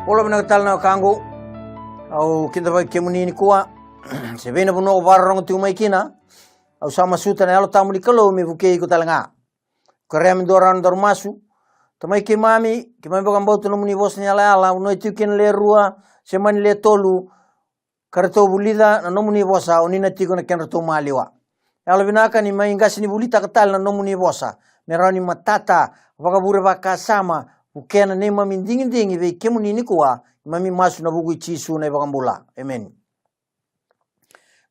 Ola menagatal na kango au kita vai kemunini kuwa se vena puno varong tu mai kina au sama suta na alo tamu di kalau me vuke ko talanga korem doran dormasu tamai ke mami bagan bautu no muni bos ni ala no itu ken le rua se man le tolu karto bulida na no muni bosa onina tiko na ken rato maliwa ala binaka ni mai ngas ni bulita katal na no muni bosa merani matata vakabure vakasama ukena ne mami dingin ve kemunini kuwa mami masu na bugu chisu na bagambula amen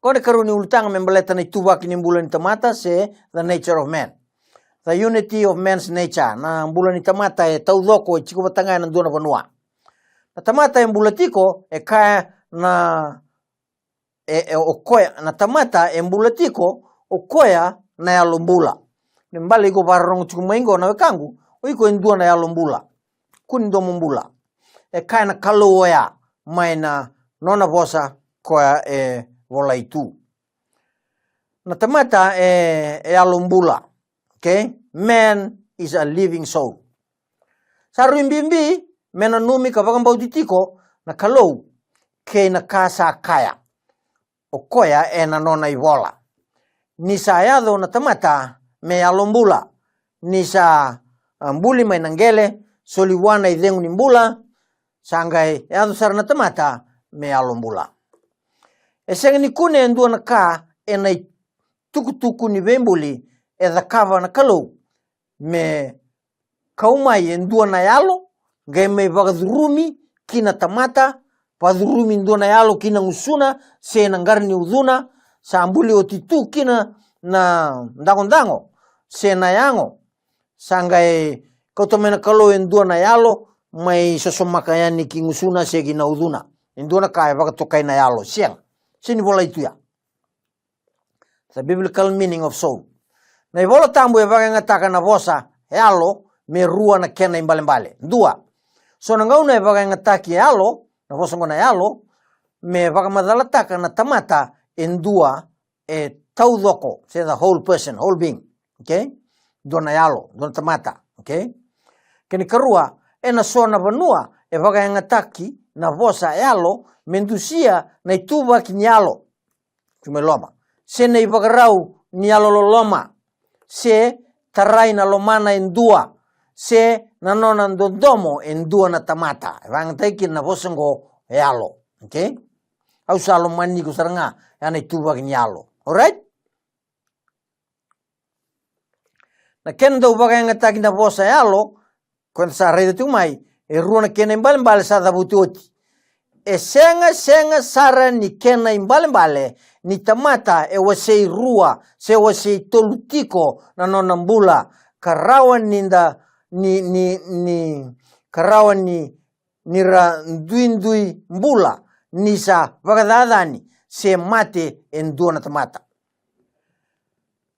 kode karuni ultang membeleta na tuba kini bulan tamata se the nature of man, the unity of man's nature na bulan tamata e taudoko chiko batanga na dona banua na tamata e bulatiko e kaya na okoya na tamata e bulatiko okoya na yalombula mbali go barong chiko maingo na wekangu oiko endua na yalombula kundo mumbula e kaina kaloya maina nona bosa koya e vola itu na tamata e alumbula okay man is a living soul saru imbimbi mena numi ka bagambau ditiko na kalou ke na kasa kaya o koya e na nona ivola nisa yado na tamata me alumbula nisa mbuli mai nangele soliwana idengu nimbula sangai yado sarana tamata me alumbula eseng ni kune endua na ka e na tukutuku ni bembuli e da kava na kalau me kaumai endua na yalo gai me vagadurumi kina tamata padurumi endua na yalo kina ngusuna se na ngarni uduna sa ambuli otitu kina na ndango se na yango sangai kautomena kalau endua na yalo mai sosomakayani ki ngusuna se gina uduna endua na ka e vagatokai na yalo siang sini bola itu ya. The biblical meaning of soul. Na ibola tambu e vaga ngataka na bosa yalo me rua na kena imbale. Dua. So na ngauna e vaga ngataki yalo na bosa ngona yalo me vaga madalataka na tamata endua e taudoko. Say the whole person, whole being. Okay? Dona yalo, dona tamata. Okay? Kini karua e na so na vanua e vaga ngataki na bosa yalo mendusia na ituba kinyalo tumeloma se na ibagarau nyalo loloma se tarai na lomana endua se na nona ndondomo endua na tamata vang taikin na bosengo yalo okay au salo mani ko saranga yana ituba kinyalo alright na kendo ubaga ngataki na bosa yalo kon sa rede tumai e ruona kena mbal sa da butuoti e senga sara ni kena imbale ni tamata e wasei rua se wasei tolutiko na nona mbula karawan ninda ni karawan ni ra ndui mbula nisa vagadadani se mate endua na tamata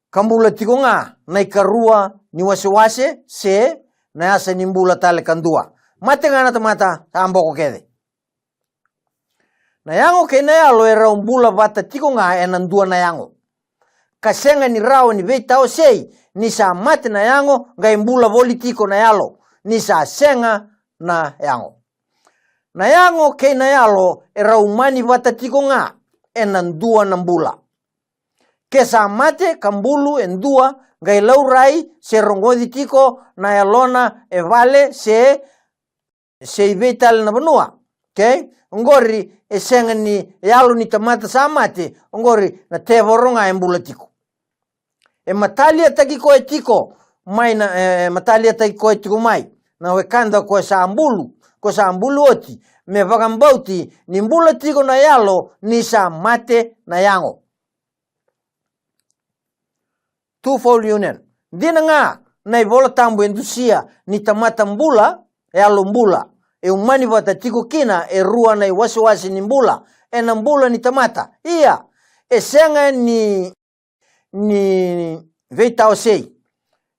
kambula tiko nga na ikarua ni wase se na asa ni mbula tale kandua mate nga na tamata amboko kede na yango kena yalo era umbula bata tiko nga enandua na yango kasenga ni rao ni beitao sei ni sa mate na yango nga imbula voli tiko na yalo ni sa senga na yango kena yalo era umani bata tiko nga enandua na mbula kesa mate kambulu endua nga ilaurai se rongodi tiko na yalona e vale se ibeital na benua okay ngori esenga ni yalo ni tamata samate ngori na te voronga embulatiko e matalia taki ko etiko mai na matalia taki ko etiko mai na wekanda ko sa ambulu oti me vagambauti ni mbulatiko na yalo ni samate na yango twofold union dinanga na ibola tambu endusia ni tamata mbula yalo mbula e umani vata tiko kina e rua na wasi ni mbula e na mbula ni tamata iya e senga ni veitao sei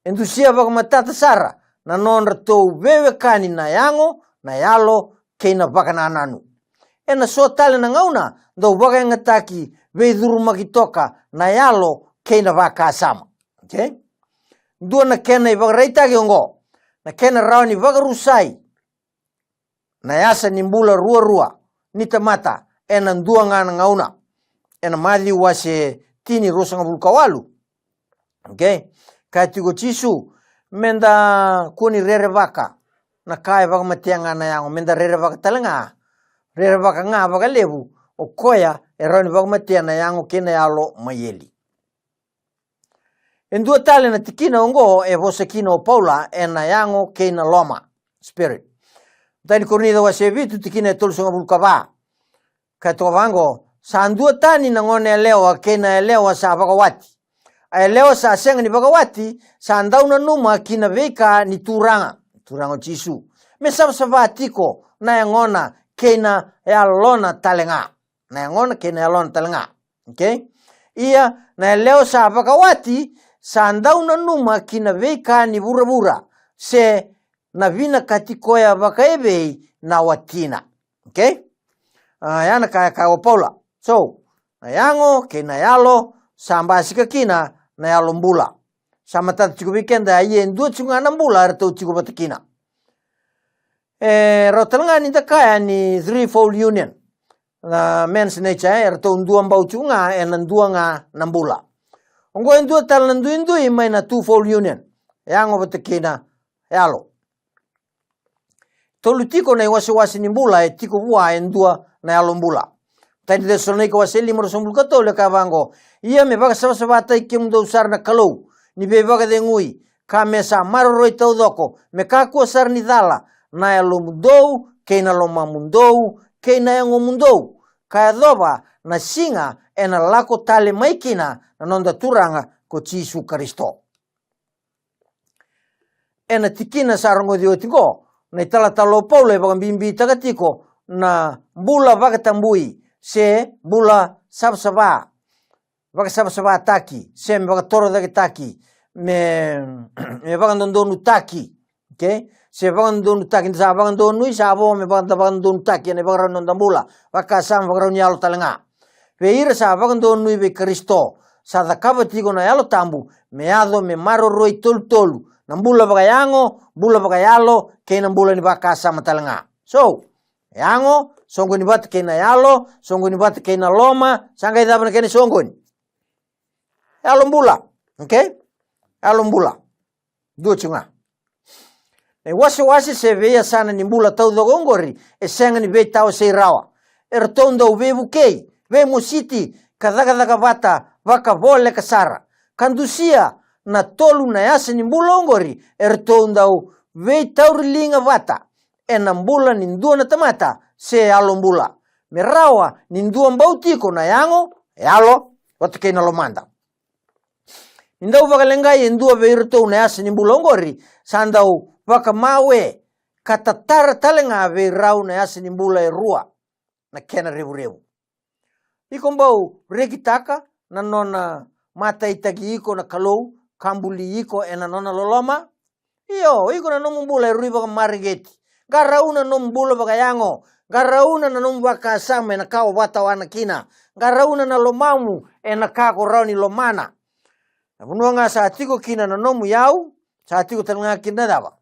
endusia vaga matata sara na non ratou vewe kani na yango na yalo keina vaga na ananu e na so tale na ngauna do vaga ngataki veiduru makitoka na yalo keina vaga asama okay dua na kena vaga reitagi ongo na kena rauni vaga rusai na yasa ni mbula rua ni tamata ena ndua ngana ngauna ena madhi wase tini rosa ngabul kawalu. Okay, katigo chisu menda kuni rere vaka na kai vaka matianga na yango menda rere vaka talanga rere vaka nga vaka levu o koya eroni vaka matianga na yango kena yalo mayeli. En dua tale na tikina ongo e vosa kina o Paula ena yango kena loma spirit. Tani kornida wase vitu tikina tolso ngabul kaba. Kato vango sa dua tani na ngone elewa kena elewa sa vaka wati. Elewa sa senga ni vaka wati sa andau na numa kina veka ni turanga chisu. Me sa tiko na yangona kena yalona talenga. Na yangona kena yalona talenga. Okay? Ia na elewa sa vaka wati sa andau na numa kina veka ni bura se na vina katikoya vaka ebei na watina. Okay? Yana kaya o Paula. So, na yango kena yalo samba sika kina na yalo mbula. Sama tata chiku weekend aye ndua chiku ngana mbula arto chiku batakina. Rotalanga ni takaya ni threefold union. Men's nature arto ndua mbau chiku nga ndua nga nambula. Ongo ndua tal ndui mai na twofold union. Yango batakina yalo. Tolu tiko na wasi ni mbula e tiko bua ndua na yalo mbula. Tadi Thessalonika waseli morosong katole ka vango. Ia me baga sama tai kim do usar na kalau. Ni be baga dengui. Ka mesa maroroi tau doko. Me ka ku sar ni dala. Na yalo mundou, ke na loma mundou, ke na yango mundou. Ka doba na singa ena lako tale maikina na nonda turanga ko Jisu Kristo. Ena tikina sarango dio tiko. Na itala talo Paulo e baga bimbi tagatiko na mbula baga tambui. Se bula sabsaba baka sabsaba taki se me baka toro dake taki me baka ndonu taki. Okay, se baka ndonu taki sa baka ndonu sabo me baka ndonu taki ne baka ronda bula baka sam baka ron yalo talanga veira sa baka ndonu be Kristo sa da kabati go na yalo tambu me ado me maro roi tolu na bula baka yango bula baka yalo ke na bula ni baka sama talanga. So yango songoni bat kena yalo, songoni bat kena loma, sangkai dapat kena songoni. Yalo mbula, okay? Yalo mbula, dua cunga. Wasi se veia sana ni mbula tau dogongori, senga ni vei tau se rawa. Ertondo ve bukei, ve musiti, kadaka bata, vaka vole kasara. Kandusia na tolu na yasa ni mbula ongori, ertondo vei tau rilinga vata. Enambula ni ndua na tamata se yalo mbula. Merawa ni ndua mbautiko na yango yalo watake na lomanda. Indau vakalengai ndua veirto na yasa ni mbula ongori sandau vaka mawe katatara talenga veirau na yasa ni mbula erua na kena revu. Iko mbau rekitaka na nona mata itagi iko na kalou kambuli iko ena nona loloma. Iyo iko na nomu mbula erui vaka marigeti. Garauna nom bula baka yango, garauna na nom baka sama na kao wata wana kina, garauna na lomamu na kako rauni lomana. Nabunuanga sa atiko kina na nomu yau, sa atiko talanga kina daba.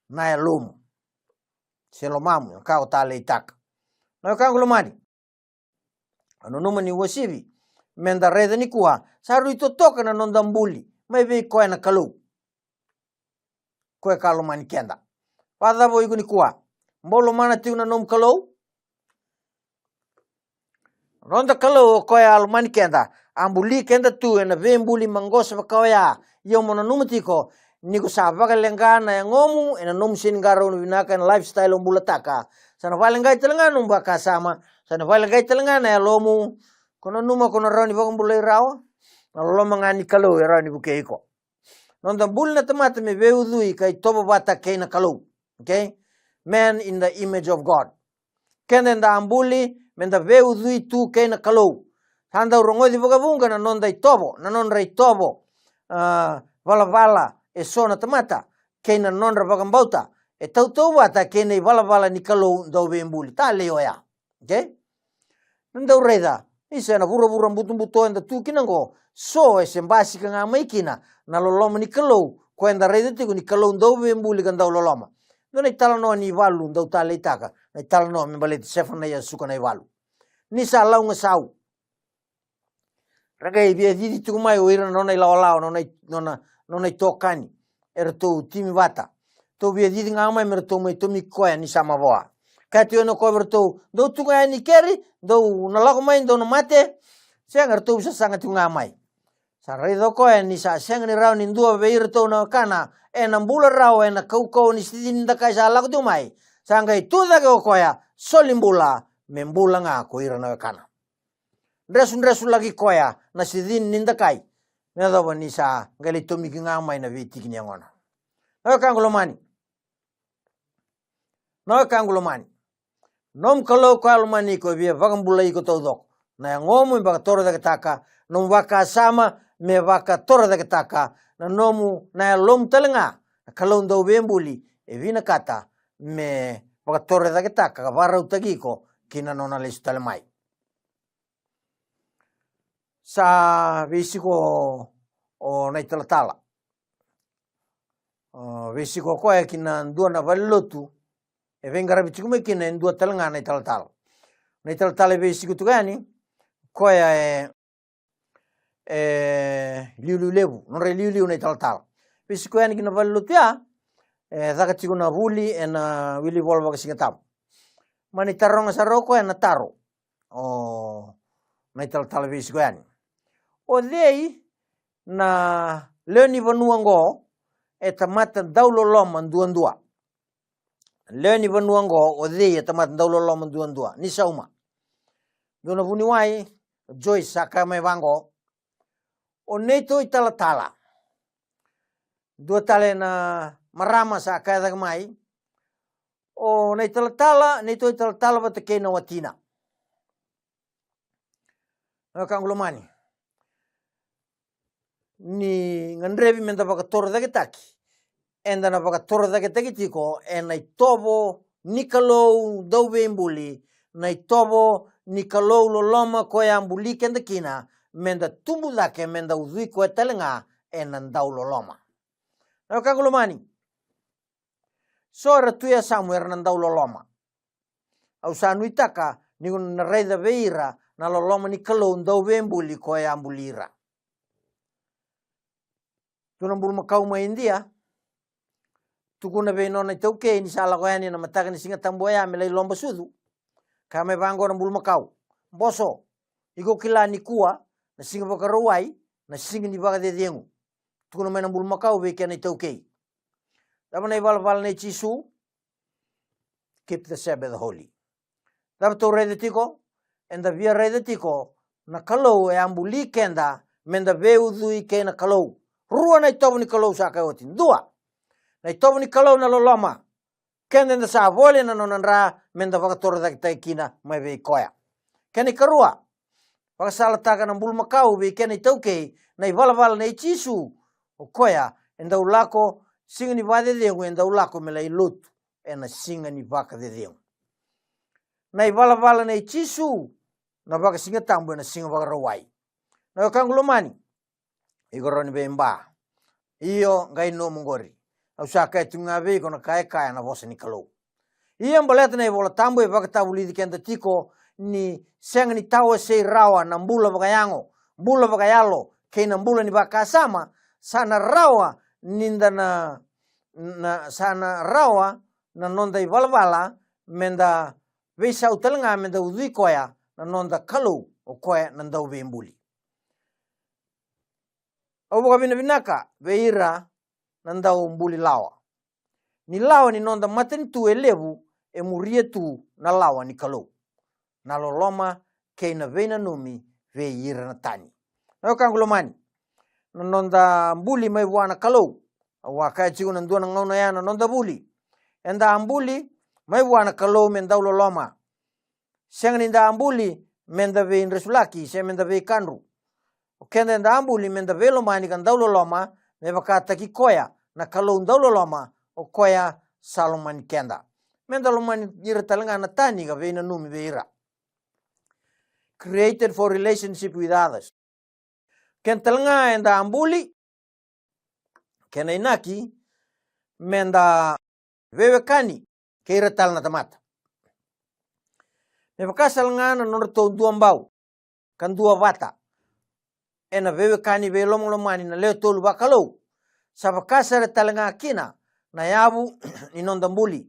Na ya lomu. Se lomamu, na kao tale itaka. Na kangu lomani. Ano noma ni wasivi, menda reda ni kuha, saru ito toka na nondambuli, may vei koe na kalau. Koe kalomani kenda. Pada voi kuni kuah, mbolo mana tiu na nom kalau, ronda kalau koya almani kenda, ambuli kenda tu ena vembuli mangosa bakawaya, yo mona numatiko, niko saba kalenga na ngomu ena nom sin garo vinaka en lifestyle ombula taka, sana valengai telenga numbaka sama, sana valengai telenga na lomu, kono numa kono roni bakumbulai rawa, na loma ngani kalau roni bukeiko. Ronda buli na tamata me veudui kai toba bata kei na kalau. Okay, man in the image of God. Kenen da ambuli menda veu dui tu kena kalau. Handa urongo di vagabunga na non dai tobo, na non rai tobo. Vala e sona tamata kena non ravagambauta. E tau wata kena I vala ni kalau dau vembuli. Ta leo ya. Okay? Nda ureda. Isa na vura butu enda tu kinango. So e sembasi ka ngamai kina na loloma ni kalau. Ko enda reda tiku ni kalau dau vembuli kan dau loloma. Nona itala no ni valu ndau tale itaka na itala no me balete sefa na ia suka na walu ni sa lau nga sau ragai bia didi tu mai o ira nona ila ola nona tokani era to timi wata to bia didi nga mai mer to mai to mi koya ni sama boa ka tu no ko berto do tu nga ni keri do na lago mai do no mate sengar to sa sanga tu nga mai sa re do ko ni sa senga ni rau ni ndua be ira to na kana na mbula rau na kau ni sidin da kai sa lago tu mai sanga itu da ko koya solimbula membula nga ko ira na kana Resun lagi koya na sidin ninda kai na do ni sa ngali to mi nga mai na viti kini ngona no kangulomani nom kalau kalmani ko bia vagambulai ko todok na ngomu baka toro da taka nom waka sama me waka toro da taka na nomu na lom telenga kalau ndo bembuli e vina kata me baka toro da taka varau tagiko kina nona les talmai sa visiko o na tala visiko ko e kina ndua na valotu e vengara bitume kina ndua talanga na tala visiko tu gani ko e liulu lebu non re liulu na tala visiko yani kina valotu ya daga tikuna vuli na wili volva ka singatam mani taronga saroko na taro o na tala visiko yani o dei na leoni vanuango e tamata daulo loma ndua leoni vanuango o dei e tamata daulo loma ndua ni sauma dona vuni wai Joyce saka mai vango o neto itala dua tale na marama saka da mai o na neto itala batake na watina kangulomani ni ngandrevi menda baka toro da taki enda na baka toro da taki tiko na itobo nikalo dobe imbuli na itobo nikalo loloma ko ya ambuli kenda kina menda tumbu dake menda udui ko telenga na ndau loloma na kangulomani sora tu ya samuer na ndau loloma au sanu itaka ni na reda veira na loloma nikalo dobe imbuli ko ya ambulira tunang bulu makau mai India tukuna be nona tauke ni sala ko yani na mataka ni singa tamboya melai lomba sudu kame bango na bulu makau boso igo kila ni kuwa na singa bakaruai na singa ni baga de diengu tukuna mai na bulu makau be kana tauke dama nei val nei chisu keep the Sabbath holy dama to rede tiko enda via rede tiko na kalau e ambuli kenda menda veudu ike na kalau rua na itobo ni kalau sa kaotin dua na itobo ni kalau na loloma kende na sa vole na nonanra menda vakator da kina mai ve koya kene karua pakasala taka na bul makau be kene tauke na ivala na chisu o koya enda ulako singa ni vade de enda ulako melai lut ena singa ni vaka de na ivala na chisu na vaka singa tambo na singa vaka rawai na kangulomani igoroni bemba iyo ngai no mongori au saka tunga ve kono kai na vosa ni kalau iyo mbaleta na bola tambo e baka tabuli dikenda tiko ni senga ni tawa sei rawa na mbula baka yalo ke na mbula ni baka sama sana rawa ninda na sana rawa na nonda i valvala menda vesa utelnga menda udui koya na nonda kalau o koya na ndau ve mbuli au boka binaka veira nandau mbuli lawa ni nonda maten tu elevu e murie tu na lawa ni kalau na loloma ke na vena numi veira na tani na kangulomani na nonda mbuli mai wana kalau wa kai chiu na ndona ngona ya na nonda buli enda ambuli mai wana kalau mendau loloma sengni nda ambuli menda ve inresulaki se menda ve kanru kende nda ambuli menda velo mani kan daulo loma me bakata ki koya na kalau daulo loma o koya Salomon kenda menda lomani ira talanga na tani ga veina numi veira created for relationship with others ken talanga enda ambuli kena inaki menda veve kani keira talna tamata Me pakasal ngana nona to dua mbau. Kan dua bata. Ena vewe kani ve lomani na leo tolu bakalo. Sa pakasal talanga kina na yabu inonda mbuli.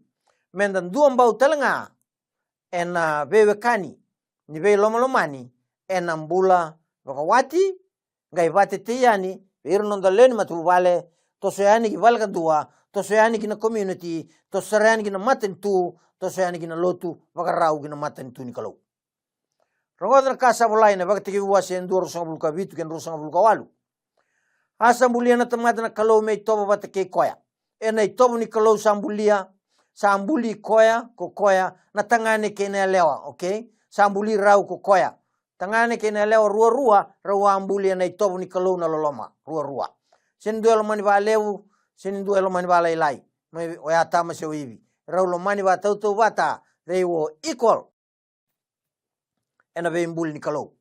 Mendan dua mbau talanga ena vewe kani ni ve lomani ena mbula wakawati ngai bate tiyani irnonda leni matu vale to soyani ki valga dua to soyani kina community to soyani kina maten tu to soyani kina lotu wakarau kina maten tu ni kalau rongodna kasa bulai na bakti ki wasen dua rosang bulka bitu ken rosang bulka walu asa bulia na tamata na kalau me toba bate ke koya ena toba ni kalau sambulia sambuli koya ko koya na tangane kena lewa okay sambuli rau ko koya tangane kena lewa rua rawa ambuli na toba ni kalau na loloma rua sen duelo mani ba lewu sen duelo mani ba lai mai oya tama se wibi raulo mani ba tau bata they were equal ena be mbuli ni kalau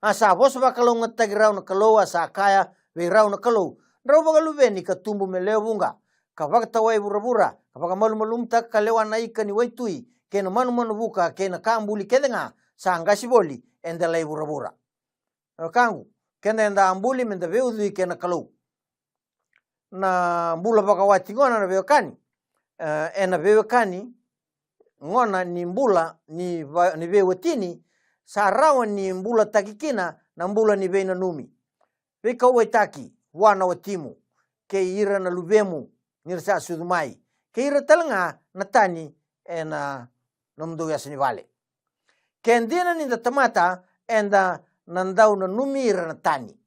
asa bos ba kalau ngatag rau na kalau asa kaya be rau na kalau rau ba galu beni ka tumbu me lewu bunga ka bakta wai burabura ka baka malum tak ka lewa na ikani waitui kena manu buka kena kambuli kedenga sanga siboli enda lai burabura kangu kena enda ambuli menda veudui kena kalau na mbula baka wati ngona na veokani ena veokani ngona ni mbula ni vewetini sarawa ni mbula takikina na mbula ni veina numi veka waitaki wana watimu ke ira na lubemu nirsa sudumai ke ira talanga natani ena nomdo yasni vale kendina ni tamata enda nandau na numi ira natani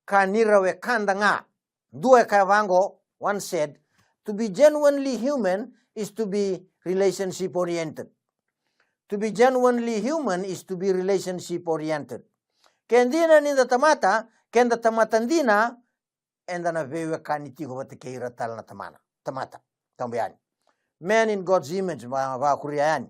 kanira we kanda nga dua kavango one said to be genuinely human is to be relationship oriented. To be genuinely human is to be relationship oriented. Kendina ni tamata kenda tamatandina enda na vewe kaniti ko bate keira tal na tamata tambiani. Man in God's image va kuriani.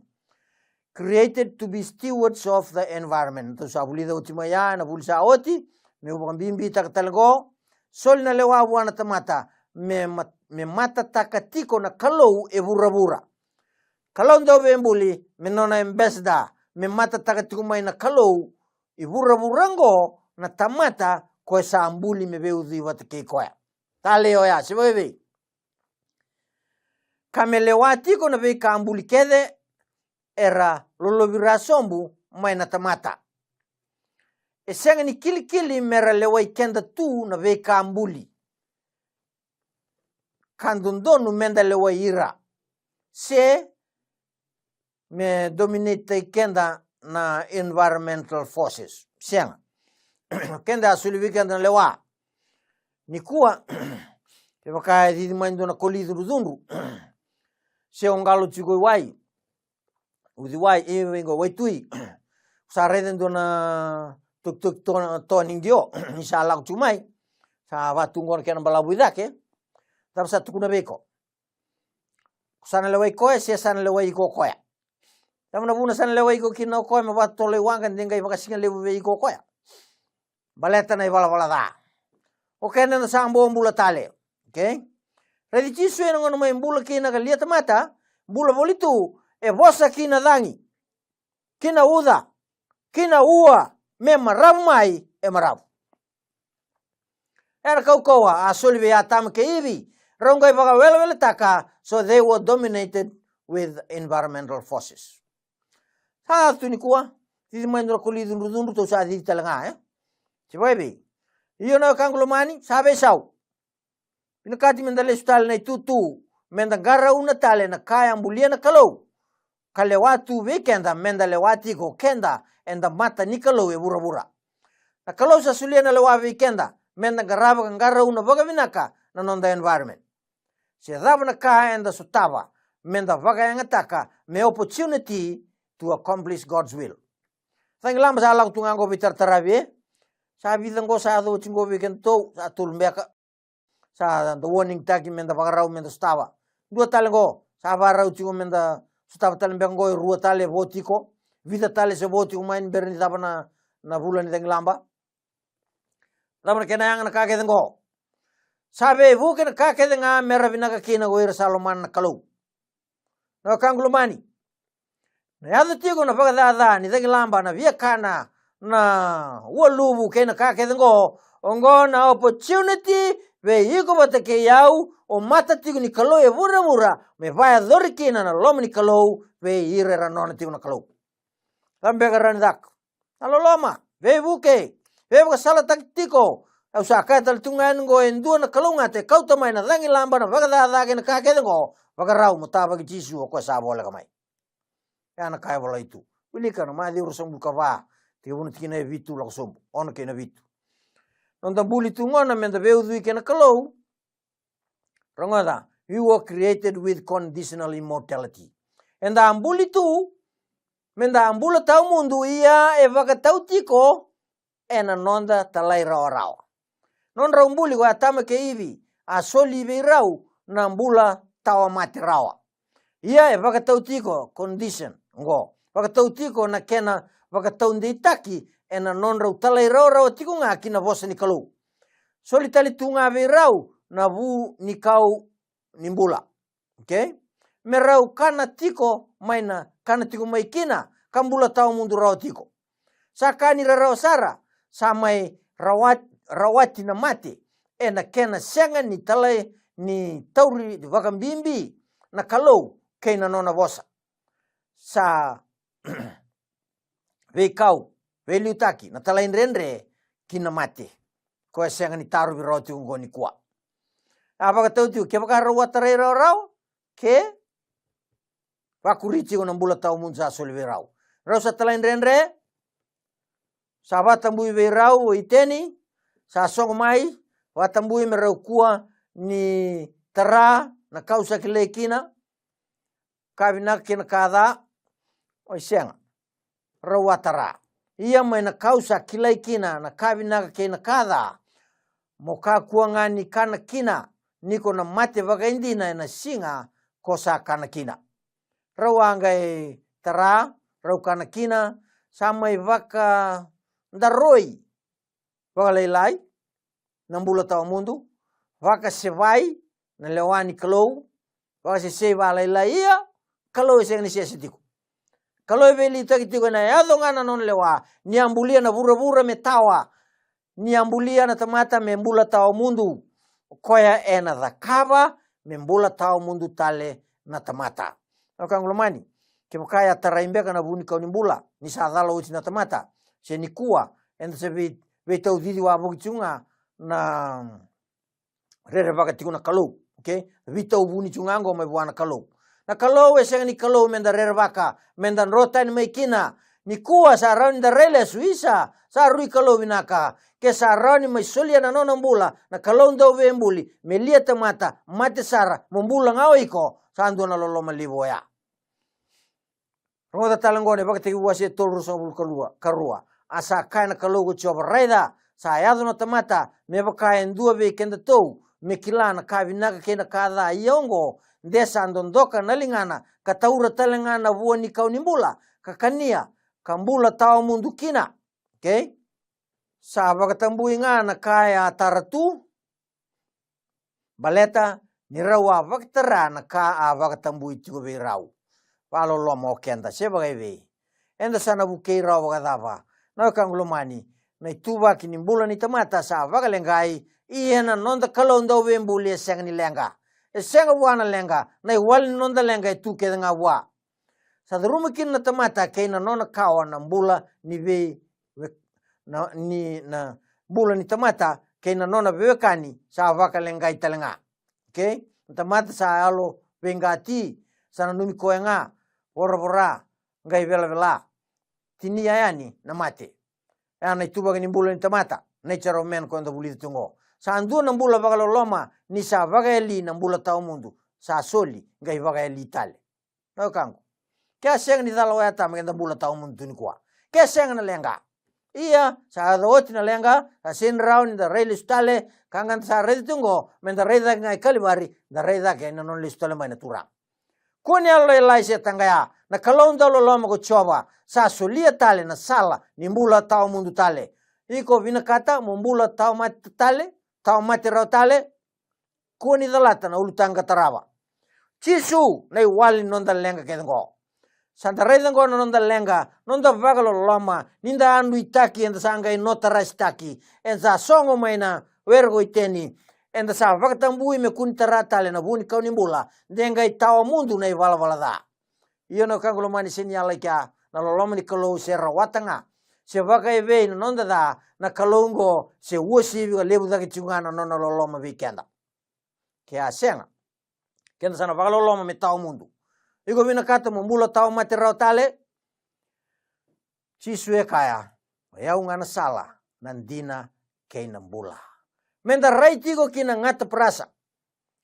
Created to be stewards of the environment. To sa bulida utimaya na bulsa oti me ubambimbi taktalgo sol na lewa wana tamata me mata takatiko na kalau e burabura kalau ndo bembuli me nona embesda me mata takatiko mai na kalau e buraburango na tamata ko sa ambuli me beudhi watake koya tale oya sibebe kamelewati ko na be kambuli kede era lolovira sombu mai na tamata esenga ni kili mera lewai kenda tu na ve kambuli kandundonu menda lewai ira se me dominate kenda na environmental forces senga kenda asuli kenda lewa nikua ke baka di mando na kolidu dundu se ongalo chigo wai udi wai e vengo waitui sareden dona tuk to ningio inshallah cumai sa watungor kena balabuida ke tar satu kuna beko sana lewai koe se sana lewai ko koya tamna buna sana lewai ko kino koe ma watto le wangan dengai bakasinga lewai ko koya baleta na bala da oke na sambo mbula tale okay redi chisu eno ngono mai mbula kina ka liata mata mbula bolitu e bosa kina dangi kina uda kina ua me marav mai e marav era kaukoa asuli be atam ke ibi rongai baga wele taka so they were dominated with environmental forces ha tuni kuwa ti mandro kolidu ndundu to sa di talanga sibabe iyo na kanglomani sabe sau pinakati mendale stal na tutu menda garra una tale na kaya mbulia na kalau kale watu weekenda menda lewati ko kenda enda mata ni kalau e bura na kalau sa sulia na lewa weekenda menda garra una baga vinaka na nonda environment se dava na kaya enda sutava menda baga yang ataka me opportunity to accomplish God's will tanglam sa lau tungango bitar tarabe sabi tango sa do tingo weekend to sa tulmbeka sa the warning tag menda bagarau menda stava dua talengo sa barau tingo menda stava talembeka go rua tale votiko vida tale se votiko main berni tapa na bulan tenglamba tapa kena yang na kake tengo sabe bu kena kake tenga mera vinaka kina go ir saloman na kalau na kanglumani na yado tigo na pagadada ni dagi lamba na viakana na walubu ke na kake ngo ongo na opportunity ve iko batake yau o mata tigo ni kalo e vura me vai dorikina na lom ni kalo ve ire ranona tigo na kalo tambe garan dak alo loma ve buke ve ba sala taktiko au saka tal tungan ngo endu na kalo ngate kau tamai na dangi lamba na pagadada ke na kake ngo bagarau mutaba ki jisu ko sa bola kamai ana kai bola itu wilika na madi urusan buka va ti un tikina vitu la sombo ona ke na vitu onda buli tu ngona menda veudu ke na kalau rongoda you were created with conditional immortality enda ambuli tu menda ambula tau mundu ia e vaga tau tiko ena nonda talai rao non raumbuli wa tama ke ivi a soli beirau na ambula tau mati rawa ia e vaga tau tiko condition ngo vakatau tiko na kena vakatau ndeitaki ena non rau talai rau tiko nga kina vosa ni kalau soli tali tunga ve rau na vu ni kau nimbula okay merau kana tiko maina kana tiko mai kina kambula tau mundu rau tiko sakani rau sara samai rawati na mati ena kena senga ni talai ni tauri vakambimbi na kalau keina nona vosa sa ve kau ve liutaki na talain renre kina mate ko senga ni taru biroti ngoni kwa apa katau tu ke bakar watare rau ke pakurici ona bula tau munza solve rau sa talain renre sabatambui ve rau iteni sa song mai watambui merau kwa ni tara na kausa kilekina kavina kina kada oi senga rawatara ia mai na kausa kilai kina na kavina kina kada moka kuanga ni kana kina niko na mate vagaindina na singa kosa kana kina rawanga e tara raw kana kina samai vaka ndaroi vagalai nambula tau mundu vaka sevai na lewani kalau vaka se valai ia kalau senga ni sesitiku kalau veli takitiko na yado ngana non lewa ni ambulia na bura metawa ni ambulia na tamata membula tau mundu koya ena zakava membula tau mundu tale na tamata okangulomani kemkaya taraimbeka na buni kau nimbula ni sadala uti na tamata se ni kuwa enda se vetau didi wa bogitsunga na rere vakatiko na kalau okay vitau buni tsungango mai buana kalau na kalau senga ni kalau menda rervaka menda rota ni maikina ni kuwa sa rauni da rele suisa sa rui kalau vinaka ke sa rauni mai solia na nona mbula na kalau ndau vembuli melia tamata mate sara mbula ngao iko sa ando na lolo malivo ya roda talangone bakati wase tolru so bul karua asa kana kalau go choba raida sa yado na tamata me baka endua ve kenda tou me kilana kavinaka kena kada iongo desa andondoka nalingana kataura talengana vuani kau nimbula kakania kambula tau mundu kina okay sa bakatambui ngana kaya taratu baleta ni rawa vaktara na ka bakatambui tigo be rau palo lomo kenda sebagai ve enda sana buke rau bagadava na kangulomani na ituba kinimbula ni tamata sa vagalengai iena nonda kalau ndau vembuli senga ni lenga senga wana lenga na wal nonda lenga tu ke nga wa sa rumakin na tamata ke na nona kawa na mbula ni ve na ni na bula ni tamata ke na nona vekani sa vaka lenga italenga okay tamata sa alo vengati sana numi koenga ora ngai vela tini yani na mate ana ituba ni bula ni tamata nature of man ko ndo buli tungo sa andu na mbula bagalo loma ni sa vagaeli na mbula tau mundu sa soli ngai vagaeli tale no kangu ke senga ni dalo ya tam ngenda mbula tau mundu ni kwa ke senga na lenga iya sa roti na lenga sa sin round da rail stale kangan sa red tungo men da reda ngai kalibari da reda ke na non listale mai na tura kuni allo elai se tangaya na kalon dalo loma ko choba sa solia tale na sala ni mbula tau mundu tale iko vina kata mbula tau mat tale tau mati rautale kuni dalata na ulutanga tarawa chisu nei wali nonda lenga kengo Santarai ngono nonda lenga, nonda vagalo loma, ninda andu itaki enda sanga inota rastaki, enza songo maina wergo iteni, enda sa vakatambui me kuntaratale na buni kau nimbula, denga itawa mundu na ivala da. Iyo no kangulo mani senyala kia, na loloma ni kalau se rawatanga, se vaka eve nonda da, na kalongo se uosi lebu da kichungana nona loloma vikenda. Kia senga, kenda sana vakalo loma me tawa mundu. Iko vina kata membula tau mati rau tale, sisue kaya, yau ngana sala, nandina kei nambula. Menda rai tigo kina ngata perasa.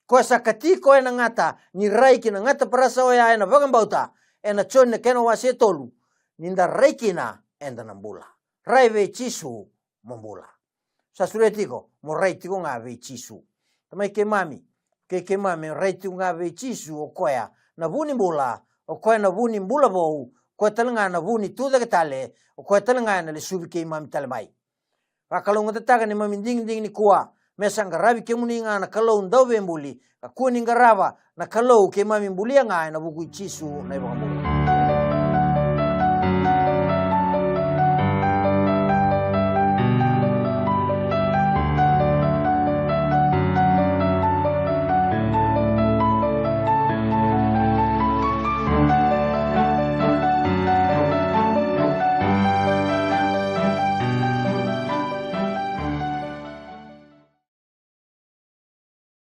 Kuasa katiko ena ngata, ni rai kina ngata perasa oya ena vagambauta, ena chone kena wase tolu, ninda rai kina enda nambula. Rai ve chisu mambula. Sasure tigo, mo rai tigo nga ve chisu. Tamai ke mami rai tigo nga ve chisu o koya, na vuni mbula, o koe na vuni mbula vou, koe talanga na vuni tuda ke tale, o koe talanga na le subi ke imami tale mai. Rakalunga tataga ni mami ding ni kuwa, mesa ngarabi ke muni nga na kalau ndau ve mbuli, ka kuwa ni ngarava na kalau ke imami mbulia nga na vuku ichisu na iba mbuli.